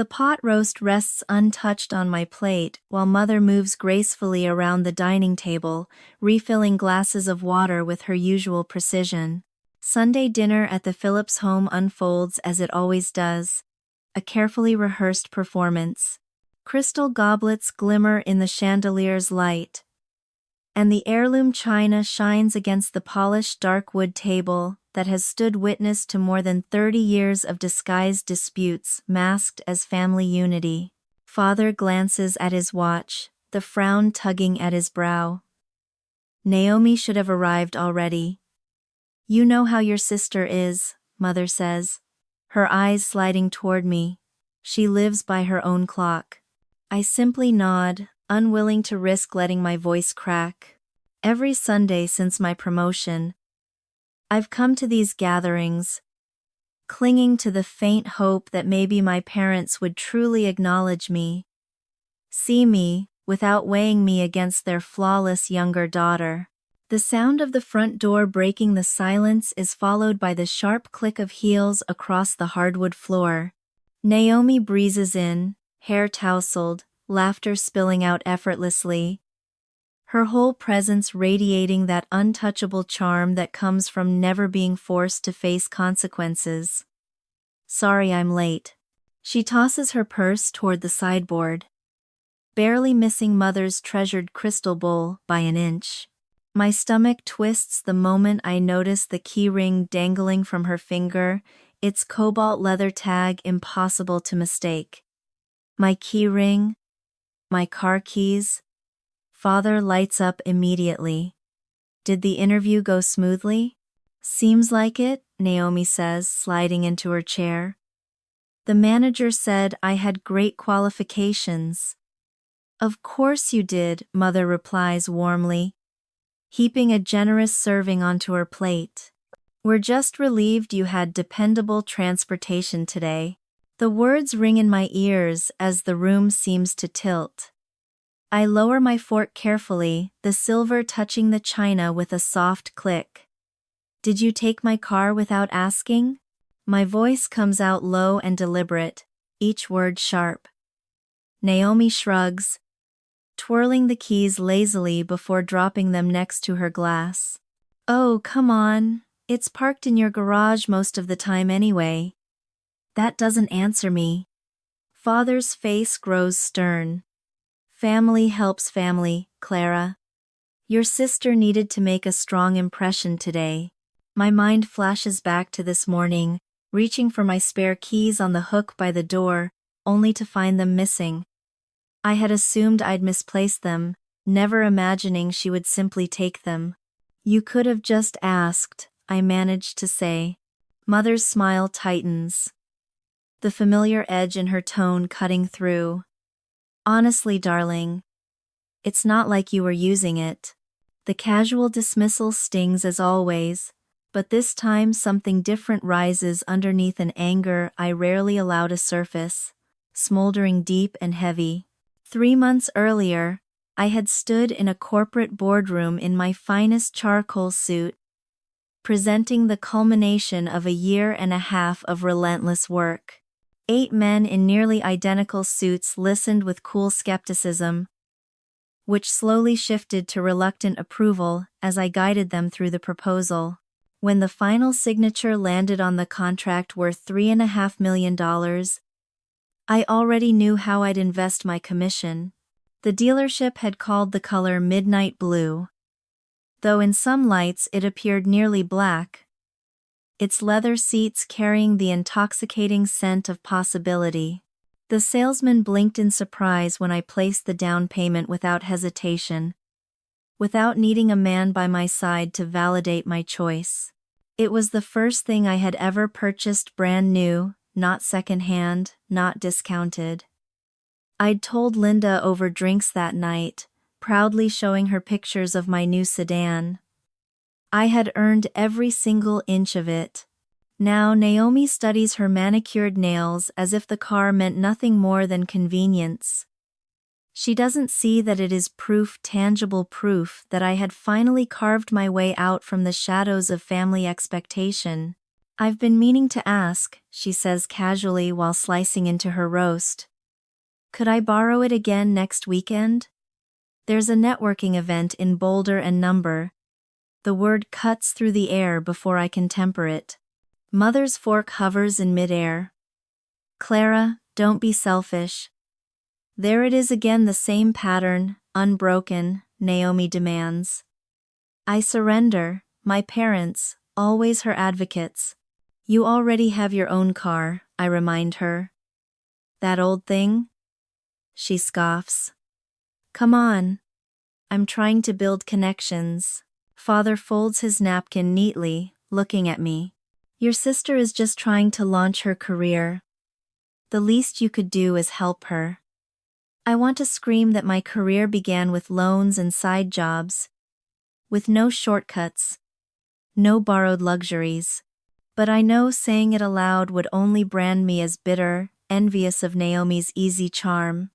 The pot roast rests untouched on my plate while Mother moves gracefully around the dining table, refilling glasses of water with her usual precision. Sunday dinner at the Phillips home unfolds as it always does. A carefully rehearsed performance. Crystal goblets glimmer in the chandelier's light, and the heirloom china shines against the polished dark wood table that has stood witness to more than 30 years of disguised disputes masked as family unity. Father glances at his watch, the frown tugging at his brow. Naomi should have arrived already. You know how your sister is, Mother says, her eyes sliding toward me. She lives by her own clock. I simply nod, unwilling to risk letting my voice crack. Every Sunday since my promotion, I've come to these gatherings, clinging to the faint hope that maybe my parents would truly acknowledge me, see me, without weighing me against their flawless younger daughter. The sound of the front door breaking the silence is followed by the sharp click of heels across the hardwood floor. Naomi breezes in, hair tousled, laughter spilling out effortlessly, her whole presence radiating that untouchable charm that comes from never being forced to face consequences. Sorry I'm late. She tosses her purse toward the sideboard, barely missing Mother's treasured crystal bowl by an inch. My stomach twists the moment I notice the key ring dangling from her finger, its cobalt leather tag impossible to mistake. My key ring, my car keys. Father lights up immediately. Did the interview go smoothly? Seems like it, Naomi says, sliding into her chair. The manager said I had great qualifications. Of course you did, Mother replies warmly, heaping a generous serving onto her plate. We're just relieved you had dependable transportation today. The words ring in my ears as the room seems to tilt. I lower my fork carefully, the silver touching the china with a soft click. Did you take my car without asking? My voice comes out low and deliberate, each word sharp. Naomi shrugs, twirling the keys lazily before dropping them next to her glass. Oh, come on, it's parked in your garage most of the time anyway. That doesn't answer me. Father's face grows stern. Family helps family, Clara. Your sister needed to make a strong impression today. My mind flashes back to this morning, reaching for my spare keys on the hook by the door, only to find them missing. I had assumed I'd misplaced them, never imagining she would simply take them. You could have just asked, I managed to say. Mother's smile tightens, the familiar edge in her tone cutting through. Honestly, darling, it's not like you were using it. The casual dismissal stings as always, but this time something different rises underneath an anger I rarely allow to surface, smoldering deep and heavy. 3 months earlier, I had stood in a corporate boardroom in my finest charcoal suit, presenting the culmination of a year and a half of relentless work. 8 men in nearly identical suits listened with cool skepticism, which slowly shifted to reluctant approval as I guided them through the proposal. When the final signature landed on the contract worth $3.5 million, I already knew how I'd invest my commission. The dealership had called the color midnight blue, though in some lights it appeared nearly black, its leather seats carrying the intoxicating scent of possibility. The salesman blinked in surprise when I placed the down payment without hesitation, without needing a man by my side to validate my choice. It was the first thing I had ever purchased brand new, not second-hand, not discounted. I'd told Linda over drinks that night, proudly showing her pictures of my new sedan. I had earned every single inch of it. Now Naomi studies her manicured nails as if the car meant nothing more than convenience. She doesn't see that it is tangible proof that I had finally carved my way out from the shadows of family expectation. I've been meaning to ask, she says casually while slicing into her roast. Could I borrow it again next weekend? There's a networking event in Boulder and Number. The word cuts through the air before I can temper it. Mother's fork hovers in midair. Clara, don't be selfish. There it is again, the same pattern, unbroken, Naomi demands. I surrender, my parents, always her advocates. You already have your own car, I remind her. That old thing? She scoffs. Come on. I'm trying to build connections. Father folds his napkin neatly, looking at me. Your sister is just trying to launch her career. The least you could do is help her. I want to scream that my career began with loans and side jobs, with no shortcuts, no borrowed luxuries. But I know saying it aloud would only brand me as bitter, envious of Naomi's easy charm.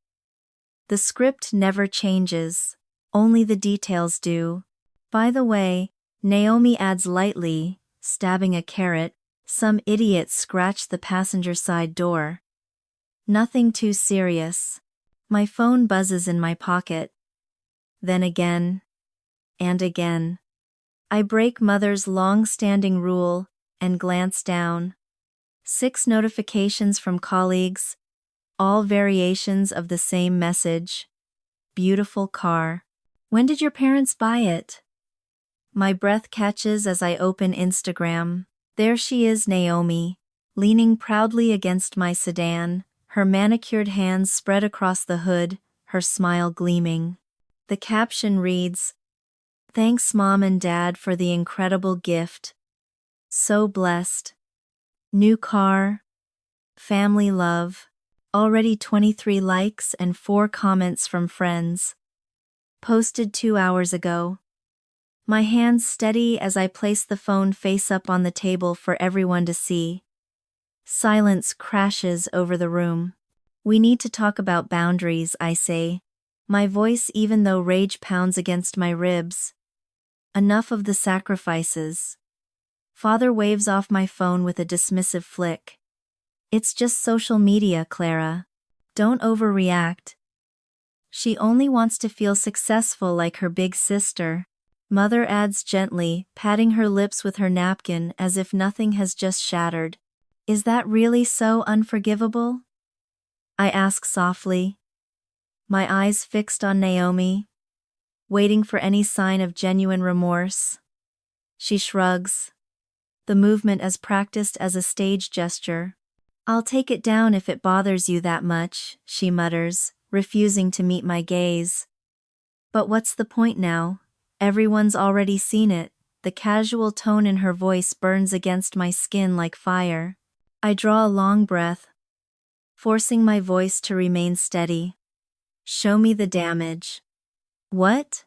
The script never changes, only the details do. By the way, Naomi adds lightly, stabbing a carrot, some idiot scratched the passenger side door. Nothing too serious. My phone buzzes in my pocket. Then again. And again. I break Mother's long-standing rule and glance down. 6 notifications from colleagues, all variations of the same message. Beautiful car. When did your parents buy it? My breath catches as I open Instagram. There she is, Naomi, leaning proudly against my sedan, her manicured hands spread across the hood, her smile gleaming. The caption reads, "Thanks Mom and Dad for the incredible gift. So blessed. New car. Family love. Already 23 likes and 4 comments from friends. Posted 2 hours ago." My hands steady as I place the phone face up on the table for everyone to see. Silence crashes over the room. We need to talk about boundaries, I say, my voice even though rage pounds against my ribs. Enough of the sacrifices. Father waves off my phone with a dismissive flick. It's just social media, Clara. Don't overreact. She only wants to feel successful like her big sister. Mother adds gently, patting her lips with her napkin as if nothing has just shattered. Is that really so unforgivable? I ask softly. My eyes fixed on Naomi, waiting for any sign of genuine remorse. She shrugs, the movement as practiced as a stage gesture. I'll take it down if it bothers you that much, she mutters, refusing to meet my gaze. But what's the point now? Everyone's already seen it. The casual tone in her voice burns against my skin like fire. I draw a long breath, forcing my voice to remain steady. Show me the damage. What?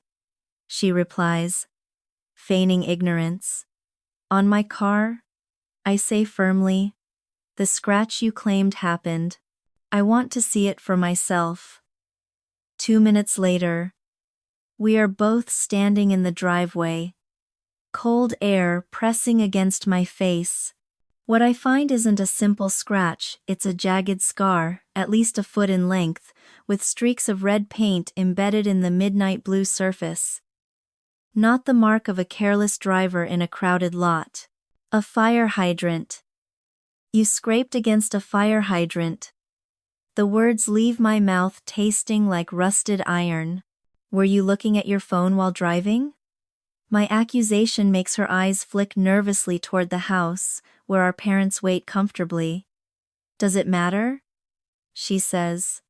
She replies, feigning ignorance. On my car? I say firmly. The scratch you claimed happened. I want to see it for myself. 2 minutes later, we are both standing in the driveway. Cold air pressing against my face. What I find isn't a simple scratch, it's a jagged scar, at least a foot in length, with streaks of red paint embedded in the midnight blue surface. Not the mark of a careless driver in a crowded lot. A fire hydrant. You scraped against a fire hydrant. The words leave my mouth tasting like rusted iron. Were you looking at your phone while driving? My accusation makes her eyes flick nervously toward the house, where our parents wait comfortably. Does it matter? She says.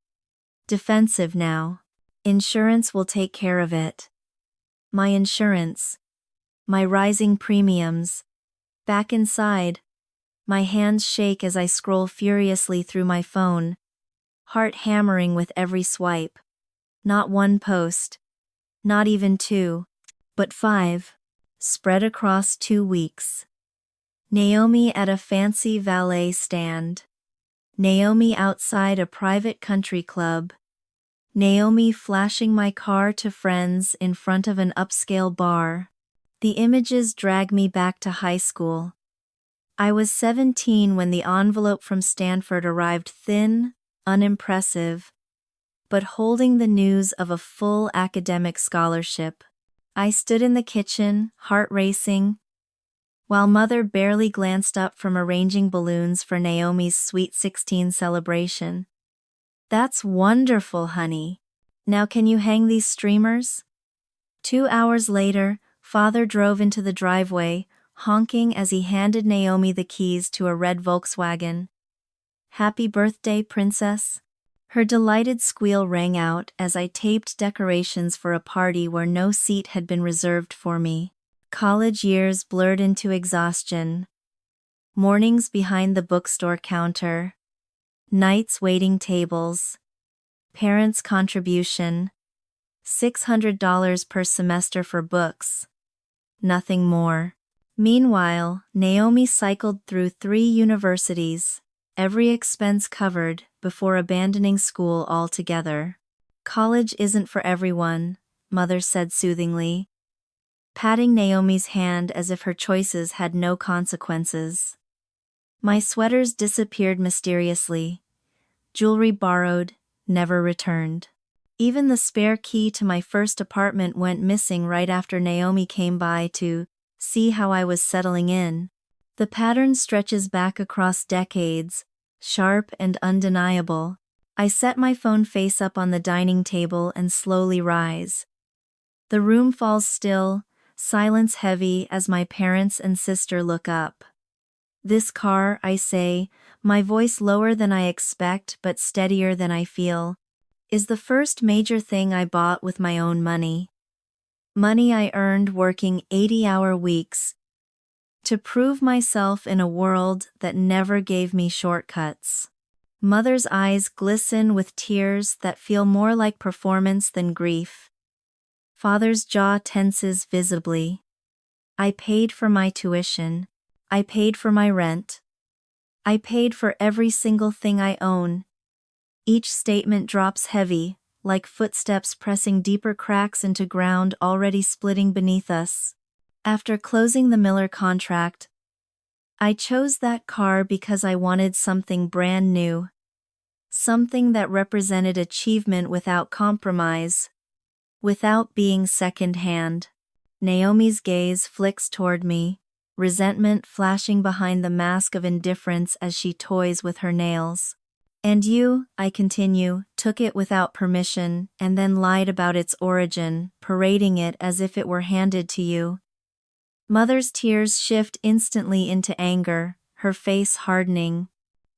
Defensive now. Insurance will take care of it. My insurance. My rising premiums. Back inside. My hands shake as I scroll furiously through my phone, heart hammering with every swipe. Not 1 post. Not even 2. But 5. Spread across 2 weeks. Naomi at a fancy valet stand. Naomi outside a private country club. Naomi flashing my car to friends in front of an upscale bar. The images drag me back to high school. I was 17 when the envelope from Stanford arrived, thin, unimpressive, but holding the news of a full academic scholarship. I stood in the kitchen, heart racing, while Mother barely glanced up from arranging balloons for Naomi's Sweet 16 celebration. "That's wonderful, honey. Now can you hang these streamers?" 2 hours later, Father drove into the driveway, honking as he handed Naomi the keys to a red Volkswagen. "Happy birthday, princess." Her delighted squeal rang out as I taped decorations for a party where no seat had been reserved for me. College years blurred into exhaustion. Mornings behind the bookstore counter. Nights waiting tables. Parents' contribution. $600 per semester for books. Nothing more. Meanwhile, Naomi cycled through 3 universities, every expense covered, before abandoning school altogether. "College isn't for everyone," Mother said soothingly, patting Naomi's hand as if her choices had no consequences. My sweaters disappeared mysteriously. Jewelry borrowed, never returned. Even the spare key to my first apartment went missing right after Naomi came by to see how I was settling in. The pattern stretches back across decades, sharp and undeniable. I set my phone face up on the dining table and slowly rise. The room falls still, silence heavy as my parents and sister look up. "This car," I say, my voice lower than I expect but steadier than I feel, "is the first major thing I bought with my own money. Money I earned working 80-hour weeks to prove myself in a world that never gave me shortcuts." Mother's eyes glisten with tears that feel more like performance than grief. Father's jaw tenses visibly. "I paid for my tuition. I paid for my rent. I paid for every single thing I own." Each statement drops heavy, like footsteps pressing deeper cracks into ground already splitting beneath us. After closing the Miller contract, I chose that car because I wanted something brand new. Something that represented achievement without compromise, without being second-hand. Naomi's gaze flicks toward me, resentment flashing behind the mask of indifference as she toys with her nails. "And you," I continue, "took it without permission and then lied about its origin, parading it as if it were handed to you." Mother's tears shift instantly into anger, her face hardening.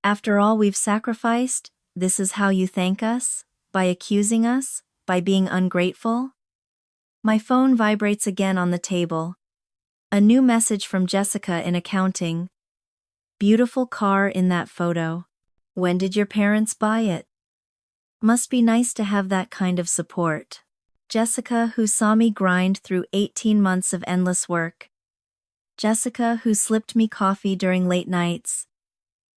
"After all we've sacrificed, this is how you thank us? By accusing us? By being ungrateful?" My phone vibrates again on the table. A new message from Jessica in accounting. "Beautiful car in that photo. When did your parents buy it? Must be nice to have that kind of support." Jessica, who saw me grind through 18 months of endless work. Jessica, who slipped me coffee during late nights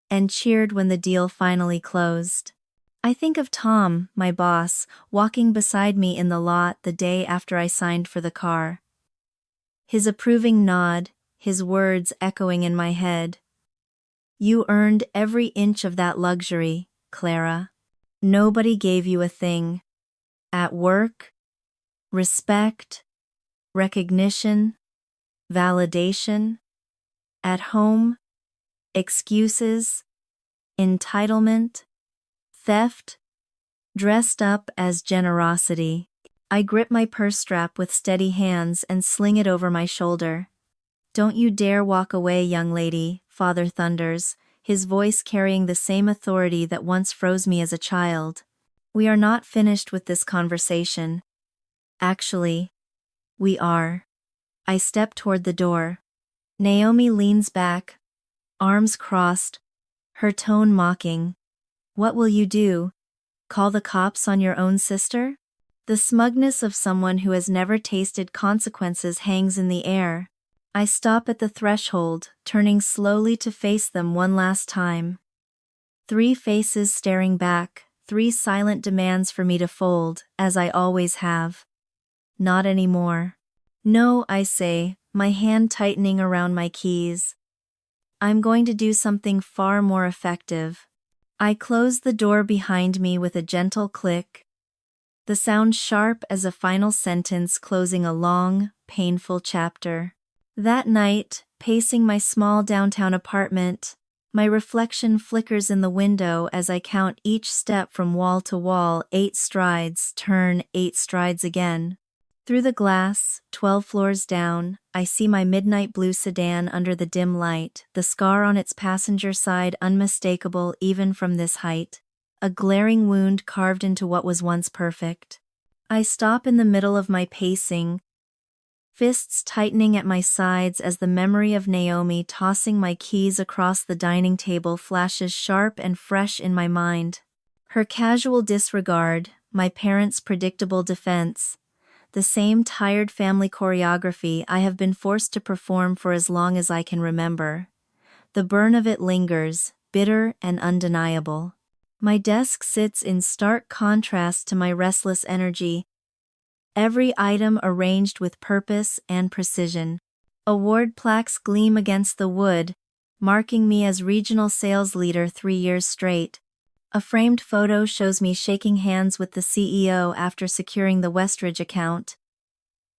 and cheered when the deal finally closed. I think of Tom, my boss, walking beside me in the lot the day after I signed for the car. His approving nod, his words echoing in my head. "You earned every inch of that luxury, Clara. Nobody gave you a thing. At work, respect, recognition, validation. At home, excuses, entitlement, theft, dressed up as generosity." I grip my purse strap with steady hands and sling it over my shoulder. "Don't you dare walk away, young lady," Father thunders, his voice carrying the same authority that once froze me as a child. "We are not finished with this conversation." Actually, we are. I step toward the door. Naomi leans back, arms crossed, her tone mocking. "What will you do? Call the cops on your own sister?" The smugness of someone who has never tasted consequences hangs in the air. I stop at the threshold, turning slowly to face them one last time. 3 faces staring back, 3 silent demands for me to fold, as I always have. Not anymore. "No," I say, my hand tightening around my keys. I'm going to do something far more effective. I close the door behind me with a gentle click, the sound sharp as a final sentence closing a long, painful chapter. That night, pacing my small downtown apartment, my reflection flickers in the window as I count each step from wall to wall, 8 strides, turn, 8 strides again. Through the glass, 12 floors down, I see my midnight blue sedan under the dim light, the scar on its passenger side unmistakable even from this height, a glaring wound carved into what was once perfect. I stop in the middle of my pacing, fists tightening at my sides as the memory of Naomi tossing my keys across the dining table flashes sharp and fresh in my mind. Her casual disregard, my parents' predictable defense, the same tired family choreography I have been forced to perform for as long as I can remember. The burn of it lingers, bitter and undeniable. My desk sits in stark contrast to my restless energy, every item arranged with purpose and precision. Award plaques gleam against the wood, marking me as regional sales leader 3 years straight. A framed photo shows me shaking hands with the CEO after securing the Westridge account,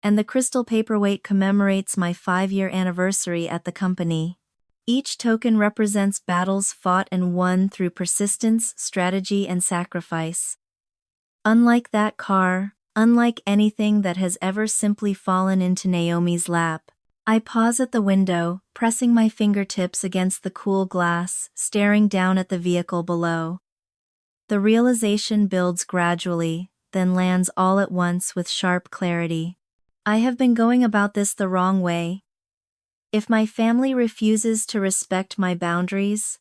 and the crystal paperweight commemorates my 5-year anniversary at the company. Each token represents battles fought and won through persistence, strategy, and sacrifice. Unlike that car, unlike anything that has ever simply fallen into Naomi's lap, I pause at the window, pressing my fingertips against the cool glass, staring down at the vehicle below. The realization builds gradually, then lands all at once with sharp clarity. I have been going about this the wrong way. If my family refuses to respect my boundaries,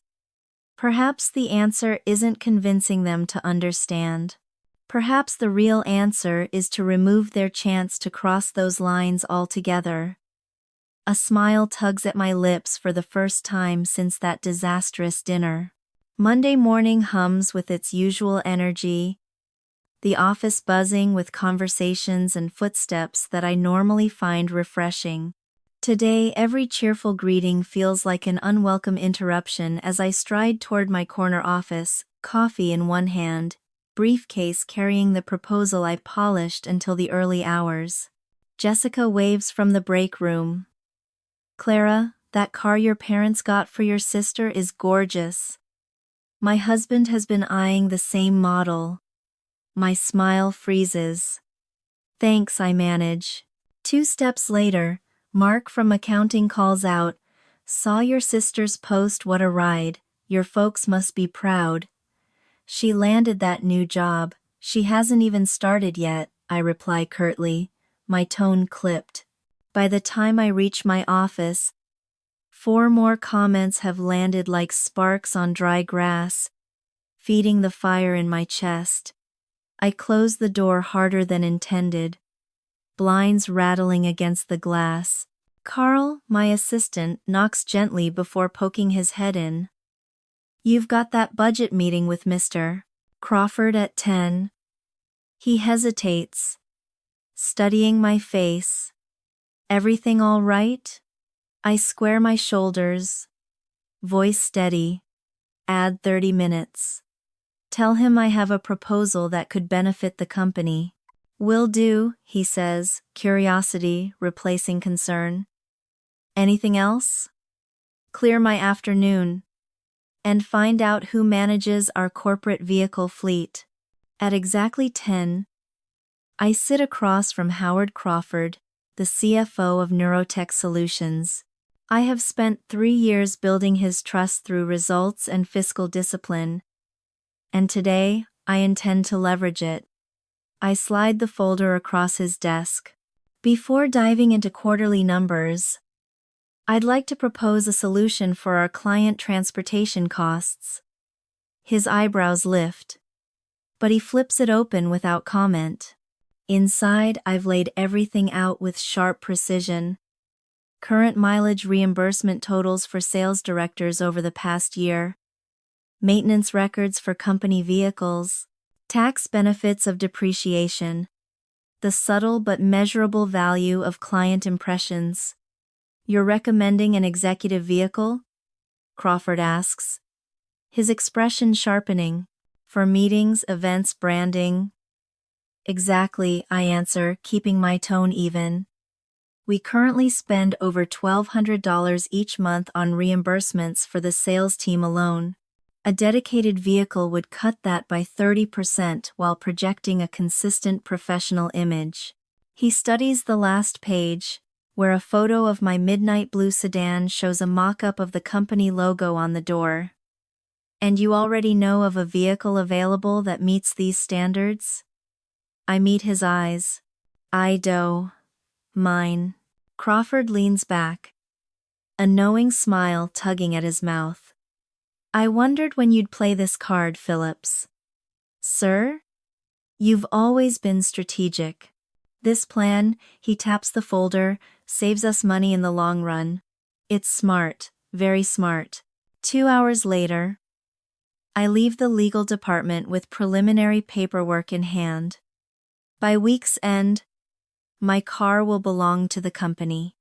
perhaps the answer isn't convincing them to understand. Perhaps the real answer is to remove their chance to cross those lines altogether. A smile tugs at my lips for the first time since that disastrous dinner. Monday morning hums with its usual energy, the office buzzing with conversations and footsteps that I normally find refreshing. Today, every cheerful greeting feels like an unwelcome interruption as I stride toward my corner office, coffee in one hand, briefcase carrying the proposal I polished until the early hours. Jessica waves from the break room. "Clara, that car your parents got for your sister is gorgeous." My husband has been eyeing the same model. My smile freezes. "Thanks," I manage. 2 steps later, Mark from accounting calls out, "Saw your sister's post, what a ride, your folks must be proud." "She landed that new job, she hasn't even started yet," I reply curtly, my tone clipped. By the time I reach my office, 4 more comments have landed like sparks on dry grass, feeding the fire in my chest. I close the door harder than intended, blinds rattling against the glass. Carl, my assistant, knocks gently before poking his head in. "You've got that budget meeting with Mr. Crawford at 10. He hesitates, studying my face. "Everything all right?" I square my shoulders, voice steady. "Add 30 minutes. Tell him I have a proposal that could benefit the company." "Will do," he says, curiosity replacing concern. "Anything else?" "Clear my afternoon. And find out who manages our corporate vehicle fleet." At exactly 10, I sit across from Howard Crawford, the CFO of Neurotech Solutions. I have spent 3 years building his trust through results and fiscal discipline, and today, I intend to leverage it. I slide the folder across his desk. "Before diving into quarterly numbers, I'd like to propose a solution for our client transportation costs." His eyebrows lift, but he flips it open without comment. Inside, I've laid everything out with sharp precision. Current mileage reimbursement totals for sales directors over the past year, maintenance records for company vehicles, tax benefits of depreciation, the subtle but measurable value of client impressions. "You're recommending an executive vehicle?" Crawford asks, his expression sharpening. For meetings, events, branding. Exactly, I answer, keeping my tone even. We currently spend over $1,200 each month on reimbursements for the sales team alone. A dedicated vehicle would cut that by 30% while projecting a consistent professional image. He studies the last page, where a photo of my midnight blue sedan shows a mock-up of the company logo on the door. And you already know of a vehicle available that meets these standards? I meet his eyes. Mine. Crawford leans back, a knowing smile tugging at his mouth. I wondered when you'd play this card, Phillips. Sir? You've always been strategic. This plan, he taps the folder, saves us money in the long run. It's smart, very smart. 2 hours later, I leave the legal department with preliminary paperwork in hand. By week's end, my car will belong to the company.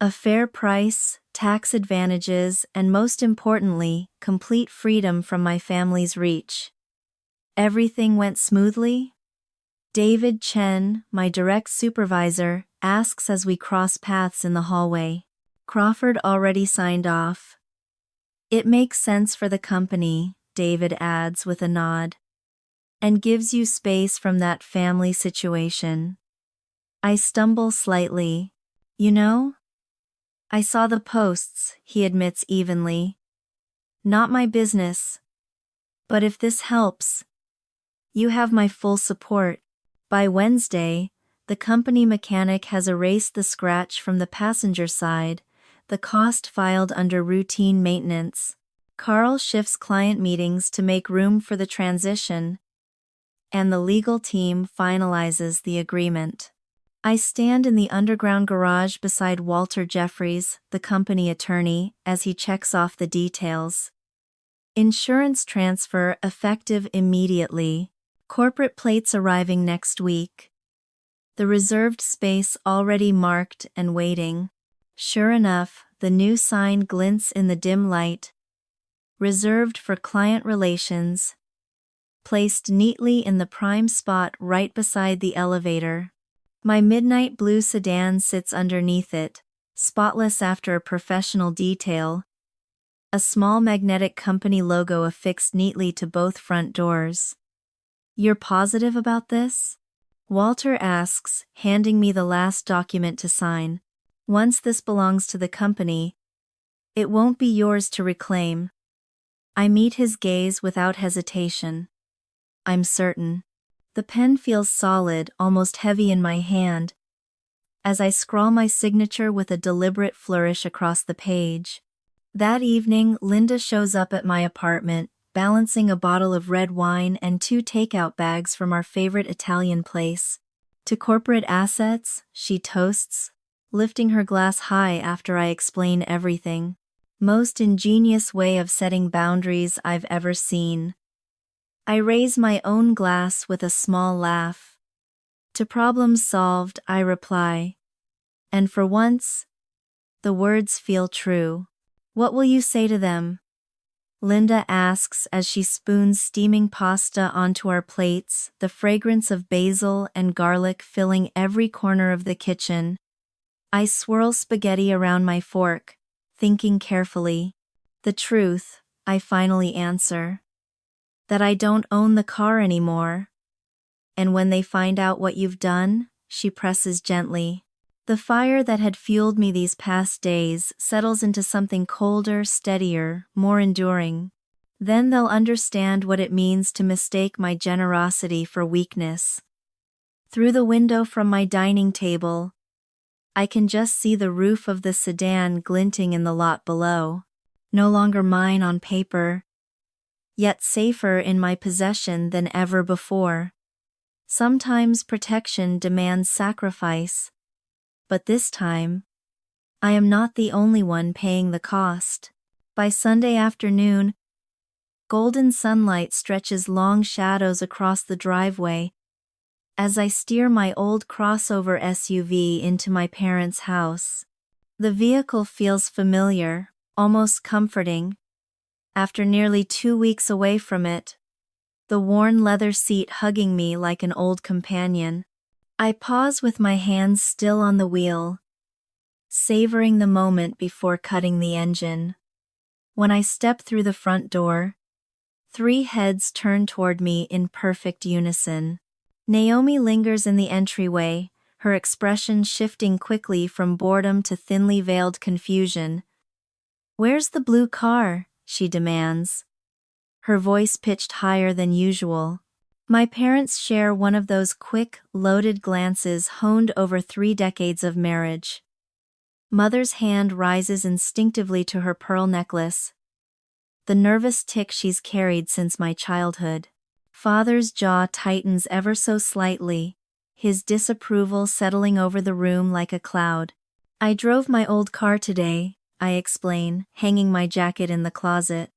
A fair price, tax advantages, and most importantly, complete freedom from my family's reach. Everything went smoothly? David Chen, my direct supervisor, asks as we cross paths in the hallway. Crawford already signed off. It makes sense for the company, David adds with a nod. And gives you space from that family situation. I stumble slightly. You know? I saw the posts, he admits evenly. Not my business. But if this helps, you have my full support. By Wednesday, the company mechanic has erased the scratch from the passenger side, the cost filed under routine maintenance. Carl shifts client meetings to make room for the transition, and the legal team finalizes the agreement. I stand in the underground garage beside Walter Jeffries, the company attorney, as he checks off the details. Insurance transfer effective immediately. Corporate plates arriving next week. The reserved space already marked and waiting. Sure enough, the new sign glints in the dim light. Reserved for client relations. Placed neatly in the prime spot right beside the elevator. My midnight blue sedan sits underneath it, spotless after a professional detail. A small magnetic company logo affixed neatly to both front doors. You're positive about this? Walter asks, handing me the last document to sign. Once this belongs to the company, it won't be yours to reclaim. I meet his gaze without hesitation. I'm certain. The pen feels solid, almost heavy in my hand, as I scrawl my signature with a deliberate flourish across the page. That evening, Linda shows up at my apartment, balancing a bottle of red wine and 2 takeout bags from our favorite Italian place. To corporate assets, she toasts, lifting her glass high after I explain everything. Most ingenious way of setting boundaries I've ever seen. I raise my own glass with a small laugh. To problems solved, I reply. And for once, the words feel true. What will you say to them? Linda asks as she spoons steaming pasta onto our plates, the fragrance of basil and garlic filling every corner of the kitchen. I swirl spaghetti around my fork, thinking carefully. The truth, I finally answer. That I don't own the car anymore. And when they find out what you've done, she presses gently. The fire that had fueled me these past days settles into something colder, steadier, more enduring. Then they'll understand what it means to mistake my generosity for weakness. Through the window from my dining table, I can just see the roof of the sedan glinting in the lot below. No longer mine on paper, yet safer in my possession than ever before. Sometimes protection demands sacrifice, but this time, I am not the only one paying the cost. By Sunday afternoon, golden sunlight stretches long shadows across the driveway as I steer my old crossover SUV into my parents' house. The vehicle feels familiar, almost comforting. after nearly 2 weeks away from it. The worn leather seat hugging me like an old companion. I pause with my hands still on the wheel, savoring the moment before cutting the engine. When I step through the front door, 3 heads turn toward me in perfect unison. Naomi lingers in the entryway, her expression shifting quickly from boredom to thinly veiled confusion. "Where's the blue car?" she demands, her voice pitched higher than usual. My parents share one of those quick, loaded glances honed over 3 decades of marriage. Mother's hand rises instinctively to her pearl necklace, the nervous tick she's carried since my childhood. Father's jaw tightens ever so slightly, his disapproval settling over the room like a cloud. "I drove my old car today," I explain, hanging my jacket in the closet.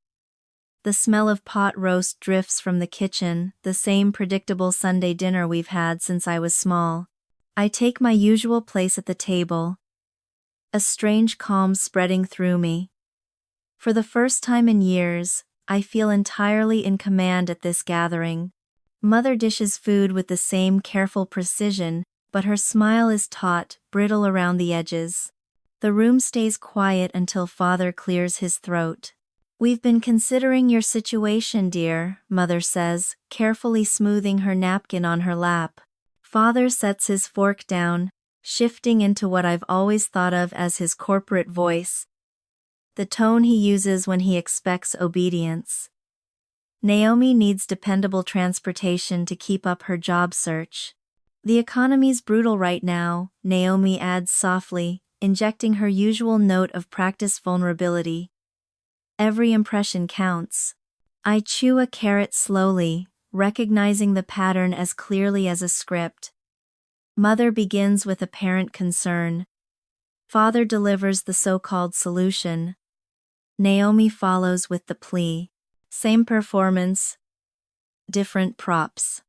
The smell of pot roast drifts from the kitchen, the same predictable Sunday dinner we've had since I was small. I take my usual place at the table, a strange calm spreading through me. For the first time in years, I feel entirely in command at this gathering. Mother dishes food with the same careful precision, but her smile is taut, brittle around the edges. The room stays quiet until Father clears his throat. "We've been considering your situation, dear," Mother says, carefully smoothing her napkin on her lap. Father sets his fork down, shifting into what I've always thought of as his corporate voice, the tone he uses when he expects obedience. "Naomi needs dependable transportation to keep up her job search. The economy's brutal right now," Naomi adds softly, injecting her usual note of practiced vulnerability. "Every impression counts." I chew a carrot slowly, recognizing the pattern as clearly as a script. Mother begins with apparent concern. Father delivers the so-called solution. Naomi follows with the plea. "Same performance, different props."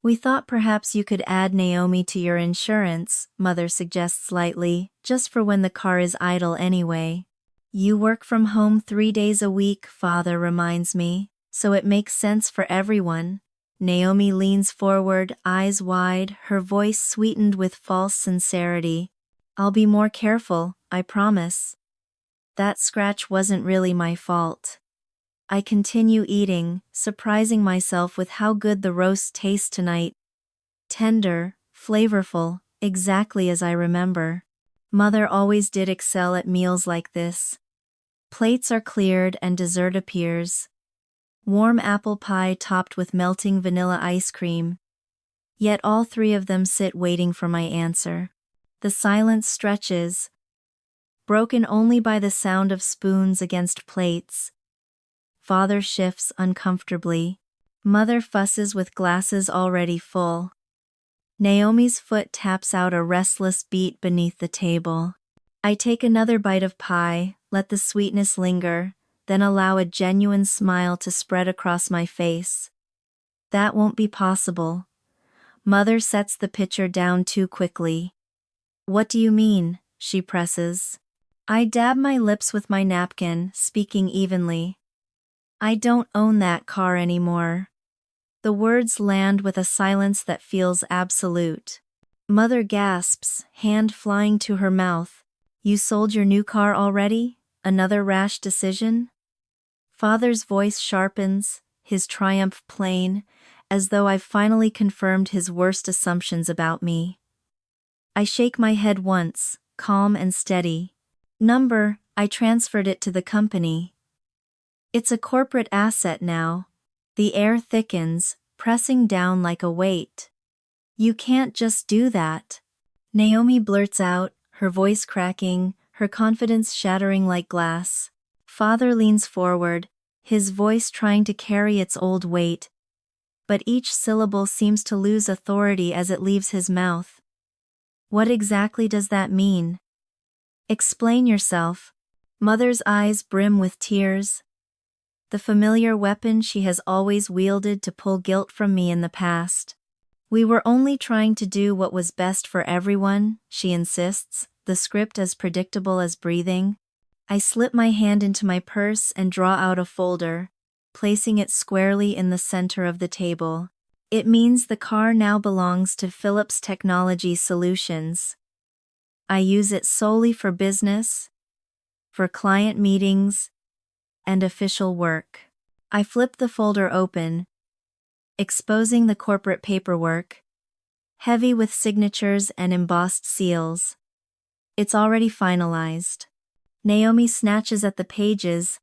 "We thought perhaps you could add Naomi to your insurance," Mother suggests lightly, "just for when the car is idle anyway." "You work from home 3 days a week," Father reminds me, "so it makes sense for everyone." Naomi leans forward, eyes wide, her voice sweetened with false sincerity. "I'll be more careful, I promise." That scratch wasn't really my fault. I continue eating, surprising myself with how good the roast tastes tonight. Tender, flavorful, exactly as I remember. Mother always did excel at meals like this. Plates are cleared and dessert appears. Warm apple pie topped with melting vanilla ice cream. Yet all 3 of them sit waiting for my answer. The silence stretches, broken only by the sound of spoons against plates. Father shifts uncomfortably. Mother fusses with glasses already full. Naomi's foot taps out a restless beat beneath the table. I take another bite of pie, let the sweetness linger, then allow a genuine smile to spread across my face. "That won't be possible." Mother sets the pitcher down too quickly. "What do you mean?" she presses. I dab my lips with my napkin, speaking evenly. "I don't own that car anymore." The words land with a silence that feels absolute. Mother gasps, hand flying to her mouth. "You sold your new car already? Another rash decision?" Father's voice sharpens, his triumph plain, as though I've finally confirmed his worst assumptions about me. I shake my head once, calm and steady. I transferred it to the company. It's a corporate asset now." The air thickens, pressing down like a weight. "You can't just do that." Naomi blurts out, her voice cracking, her confidence shattering like glass. Father leans forward, his voice trying to carry its old weight, but each syllable seems to lose authority as it leaves his mouth. "What exactly does that mean? Explain yourself." Mother's eyes brim with tears. The familiar weapon she has always wielded to pull guilt from me in the past. "We were only trying to do what was best for everyone," she insists, the script as predictable as breathing. I slip my hand into my purse and draw out a folder, placing it squarely in the center of the table. It means the car now belongs to Philips Technology Solutions. I use it solely for business, for client meetings, and official work. I flip the folder open, exposing the corporate paperwork, heavy with signatures and embossed seals. It's already finalized. Naomi snatches at the pages,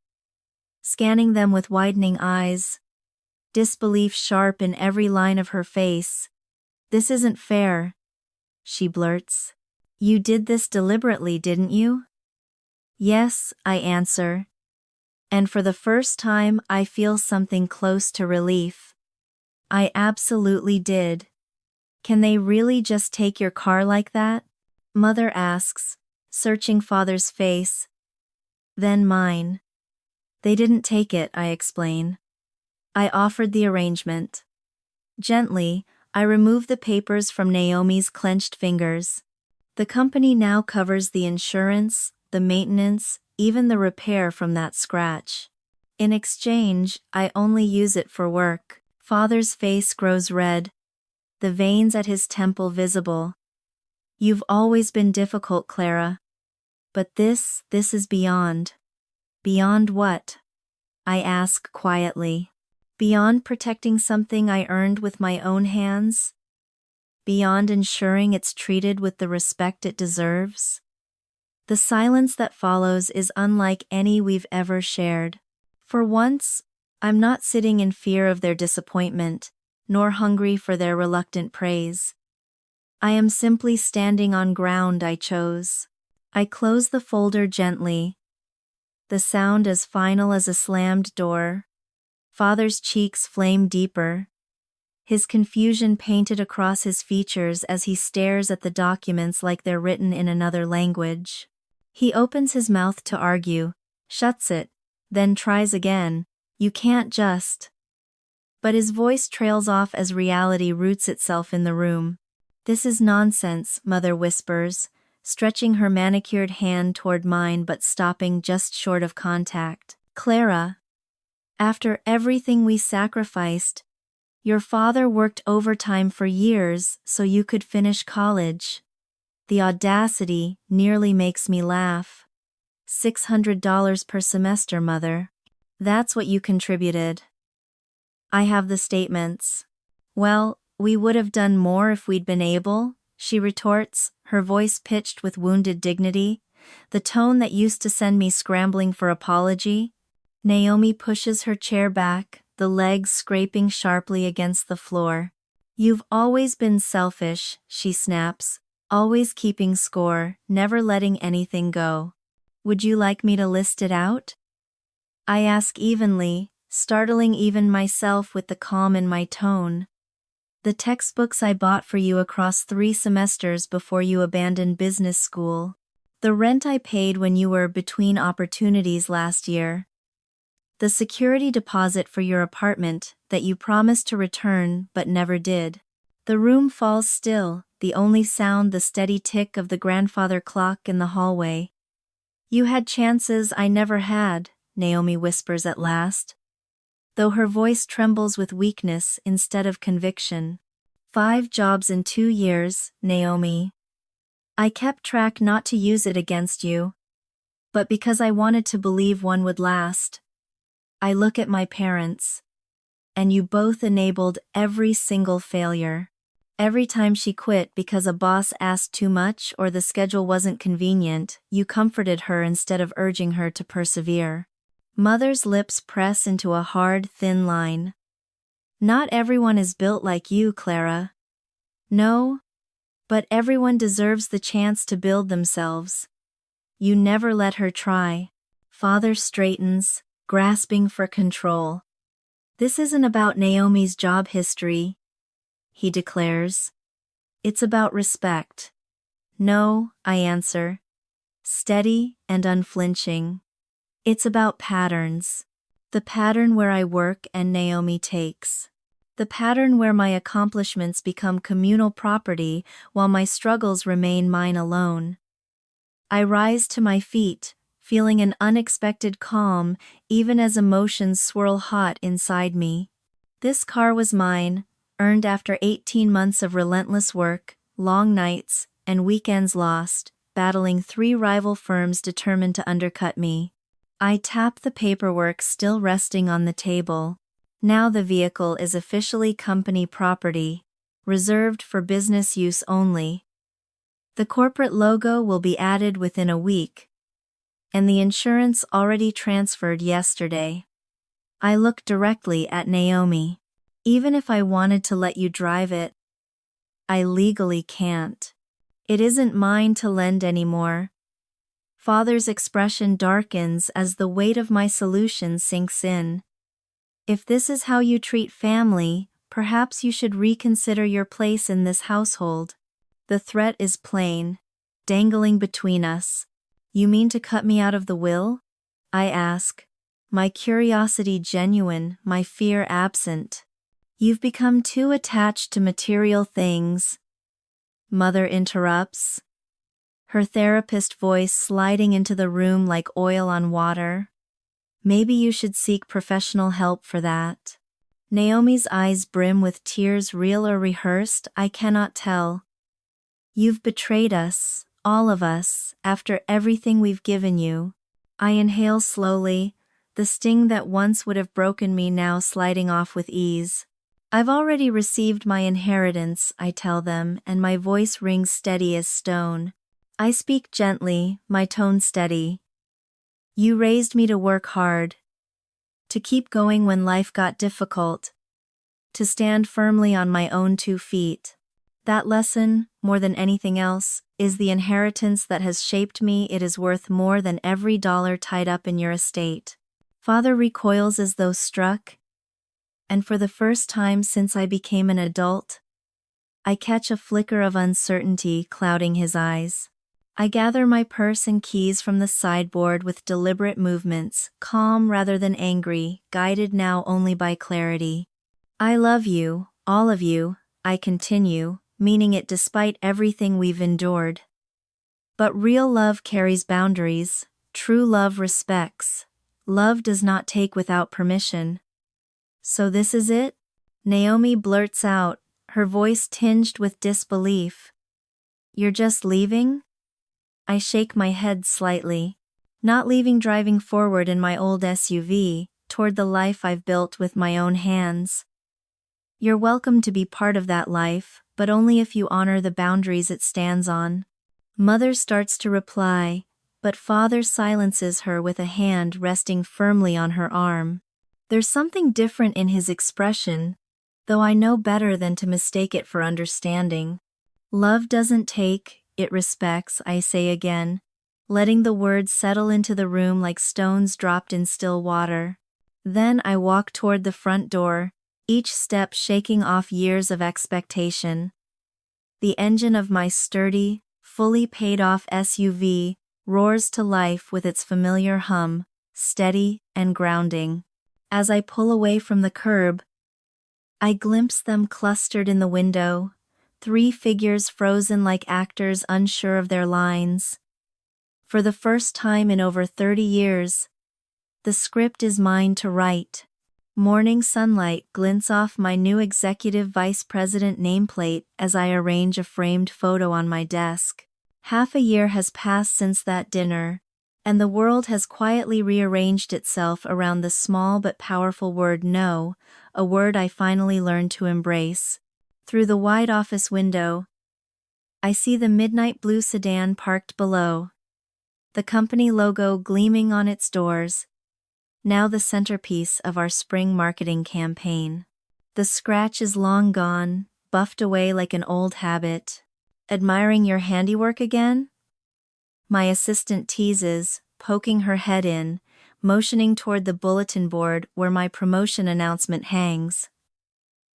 scanning them with widening eyes, disbelief sharp in every line of her face. "This isn't fair," she blurts. "You did this deliberately, didn't you?" "Yes," I answer. And for the first time I feel something close to relief. "I absolutely did. Can they really just take your car like that?" Mother asks, searching Father's face. Then mine. "They didn't take it," I explain. "I offered the arrangement." Gently, I remove the papers from Naomi's clenched fingers. "The company now covers the insurance, the maintenance, even the repair from that scratch. In exchange, I only use it for work." Father's face grows red, the veins at his temple visible. "You've always been difficult, Clara. But this is beyond." "Beyond what?" I ask quietly. "Beyond protecting something I earned with my own hands? Beyond ensuring it's treated with the respect it deserves?" The silence that follows is unlike any we've ever shared. For once, I'm not sitting in fear of their disappointment, nor hungry for their reluctant praise. I am simply standing on ground I chose. I close the folder gently, the sound as final as a slammed door. Father's cheeks flame deeper, his confusion painted across his features as he stares at the documents like they're written in another language. He opens his mouth to argue, shuts it, then tries again. "You can't just..." But his voice trails off as reality roots itself in the room. "This is nonsense," Mother whispers, stretching her manicured hand toward mine but stopping just short of contact. "Clara, after everything we sacrificed, your father worked overtime for years so you could finish college. The audacity nearly makes me laugh. $600 per semester, Mother. That's what you contributed." I have the statements. "Well, we would have done more if we'd been able," she retorts, her voice pitched with wounded dignity, the tone that used to send me scrambling for apology. Naomi pushes her chair back, the legs scraping sharply against the floor. "You've always been selfish," she snaps, "always keeping score, never letting anything go. Would you like me to list it out?" I ask evenly, startling even myself with the calm in my tone. "The textbooks I bought for you across 3 semesters before you abandoned business school. The rent I paid when you were between opportunities last year. The security deposit for your apartment that you promised to return but never did." The room falls still, the only sound the steady tick of the grandfather clock in the hallway. "You had chances I never had," Naomi whispers at last, though her voice trembles with weakness instead of conviction. 5 jobs in 2 years, Naomi. I kept track not to use it against you, but because I wanted to believe one would last. I look at my parents, and you both enabled every single failure. Every time she quit because a boss asked too much or the schedule wasn't convenient, you comforted her instead of urging her to persevere. Mother's lips press into a hard, thin line. "Not everyone is built like you, Clara. No, but everyone deserves the chance to build themselves. You never let her try." Father straightens, grasping for control. "This isn't about Naomi's job history," he declares. "It's about respect." "No," I answer, steady and unflinching. "It's about patterns. The pattern where I work and Naomi takes. The pattern where my accomplishments become communal property while my struggles remain mine alone." I rise to my feet, feeling an unexpected calm even as emotions swirl hot inside me. This car was mine, earned after 18 months of relentless work, long nights, and weekends lost, battling 3 rival firms determined to undercut me. I tapped the paperwork still resting on the table. Now the vehicle is officially company property, reserved for business use only. The corporate logo will be added within a week, and the insurance already transferred yesterday. I look directly at Naomi. Even if I wanted to let you drive it, I legally can't. It isn't mine to lend anymore. Father's expression darkens as the weight of my solution sinks in. If this is how you treat family, perhaps you should reconsider your place in this household. The threat is plain, dangling between us. You mean to cut me out of the will? I ask, my curiosity genuine, my fear absent. You've become too attached to material things. Mother interrupts, her therapist voice sliding into the room like oil on water. Maybe you should seek professional help for that. Naomi's eyes brim with tears, real or rehearsed, I cannot tell. You've betrayed us, all of us, after everything we've given you. I inhale slowly, the sting that once would have broken me now sliding off with ease. I've already received my inheritance, I tell them, and my voice rings steady as stone. I speak gently, my tone steady. You raised me to work hard, to keep going when life got difficult, to stand firmly on my own 2 feet. That lesson, more than anything else, is the inheritance that has shaped me. It is worth more than every dollar tied up in your estate. Father recoils as though struck, and for the first time since I became an adult, I catch a flicker of uncertainty clouding his eyes. I gather my purse and keys from the sideboard with deliberate movements, calm rather than angry, guided now only by clarity. I love you, all of you, I continue, meaning it despite everything we've endured. But real love carries boundaries, true love respects. Love does not take without permission. So this is it? Naomi blurts out, her voice tinged with disbelief. You're just leaving? I shake my head slightly. Not leaving, driving forward in my old SUV, toward the life I've built with my own hands. You're welcome to be part of that life, but only if you honor the boundaries it stands on. Mother starts to reply, but Father silences her with a hand resting firmly on her arm. There's something different in his expression, though I know better than to mistake it for understanding. Love doesn't take, it respects, I say again, letting the words settle into the room like stones dropped in still water. Then I walk toward the front door, each step shaking off years of expectation. The engine of my sturdy, fully paid-off SUV roars to life with its familiar hum, steady and grounding. As I pull away from the curb, I glimpse them clustered in the window, 3 figures frozen like actors unsure of their lines. For the first time in over 30 years, the script is mine to write. Morning sunlight glints off my new executive vice president nameplate as I arrange a framed photo on my desk. Half a year has passed since that dinner, and the world has quietly rearranged itself around the small but powerful word no, a word I finally learned to embrace. Through the wide office window, I see the midnight blue sedan parked below, the company logo gleaming on its doors, now the centerpiece of our spring marketing campaign. The scratch is long gone, buffed away like an old habit. Admiring your handiwork again? My assistant teases, poking her head in, motioning toward the bulletin board where my promotion announcement hangs.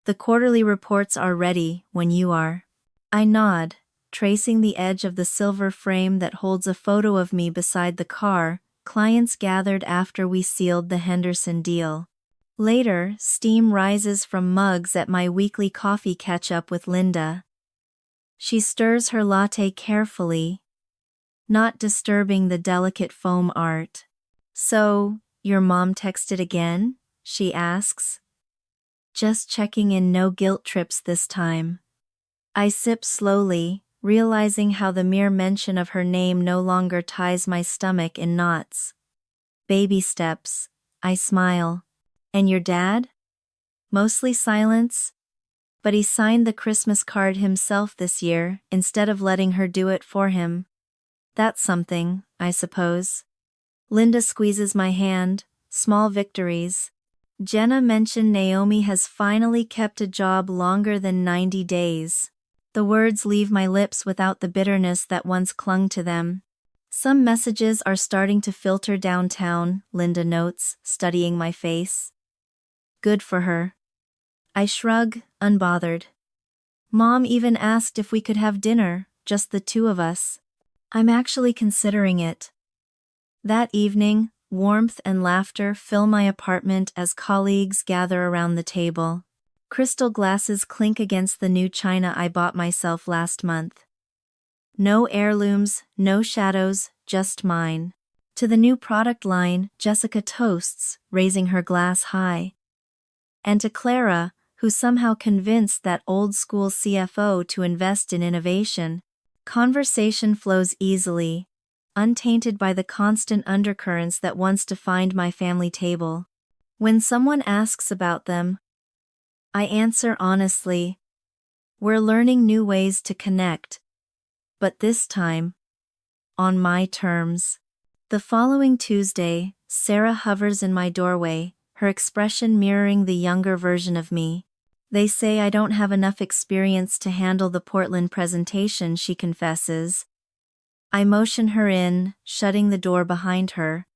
The quarterly reports are ready when you are. I nod, tracing the edge of the silver frame that holds a photo of me beside the car, clients gathered after we sealed the Henderson deal. Later, steam rises from mugs at my weekly coffee catch-up with Linda. She stirs her latte carefully, not disturbing the delicate foam art. "So, your mom texted again?" she asks. "Just checking in, no guilt trips this time." I sip slowly, realizing how the mere mention of her name no longer ties my stomach in knots. "Baby steps," I smile. "And your dad?" "Mostly silence. But he signed the Christmas card himself this year, instead of letting her do it for him. That's something, I suppose." Linda squeezes my hand. "Small victories." Jenna mentioned Naomi has finally kept a job longer than 90 days. The words leave my lips without the bitterness that once clung to them. "Some messages are starting to filter downtown," Linda notes, studying my face. "Good for her." I shrug, unbothered. "Mom even asked if we could have dinner, just the two of us." "I'm actually considering it." That evening, warmth and laughter fill my apartment as colleagues gather around the table. Crystal glasses clink against the new china I bought myself last month. No heirlooms, no shadows, just mine. To the new product line, Jessica toasts, raising her glass high. And to Clara, who somehow convinced that old-school CFO to invest in innovation, conversation flows easily, untainted by the constant undercurrents that once defined my family table. When someone asks about them, I answer honestly, "We're learning new ways to connect, but this time, on my terms." The following Tuesday, Sarah hovers in my doorway, her expression mirroring the younger version of me. "They say I don't have enough experience to handle the Portland presentation," she confesses. I motion her in, shutting the door behind her.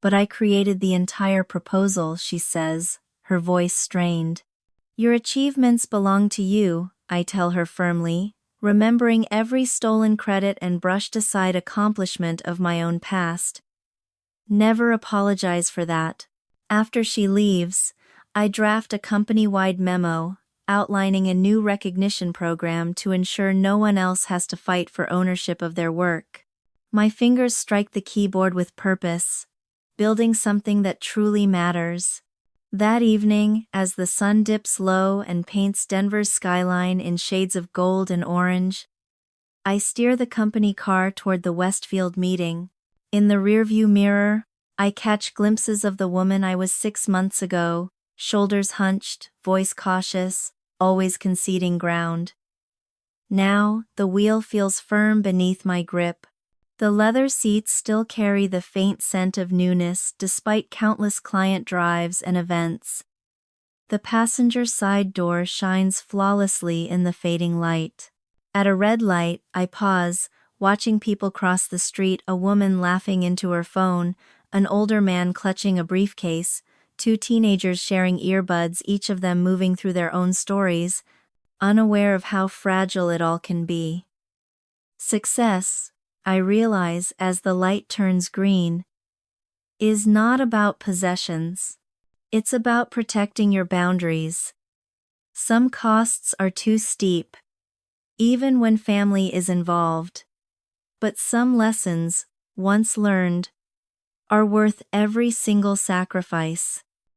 "But I created the entire proposal," she says, her voice strained. "Your achievements belong to you," I tell her firmly, remembering every stolen credit and brushed aside accomplishment of my own past. "Never apologize for that." After she leaves, I draft a company-wide memo, outlining a new recognition program to ensure no one else has to fight for ownership of their work. My fingers strike the keyboard with purpose, building something that truly matters. That evening, as the sun dips low and paints Denver's skyline in shades of gold and orange, I steer the company car toward the Westfield meeting. In the rearview mirror, I catch glimpses of the woman I was 6 months ago, shoulders hunched, voice cautious, always conceding ground. Now, the wheel feels firm beneath my grip. The leather seats still carry the faint scent of newness despite countless client drives and events. The passenger side door shines flawlessly in the fading light. At a red light, I pause, watching people cross the street, a woman laughing into her phone, an older man clutching a briefcase, two teenagers sharing earbuds, each of them moving through their own stories, unaware of how fragile it all can be. Success, I realize as the light turns green, is not about possessions. It's about protecting your boundaries. Some costs are too steep, even when family is involved. But some lessons, once learned, are worth every single sacrifice.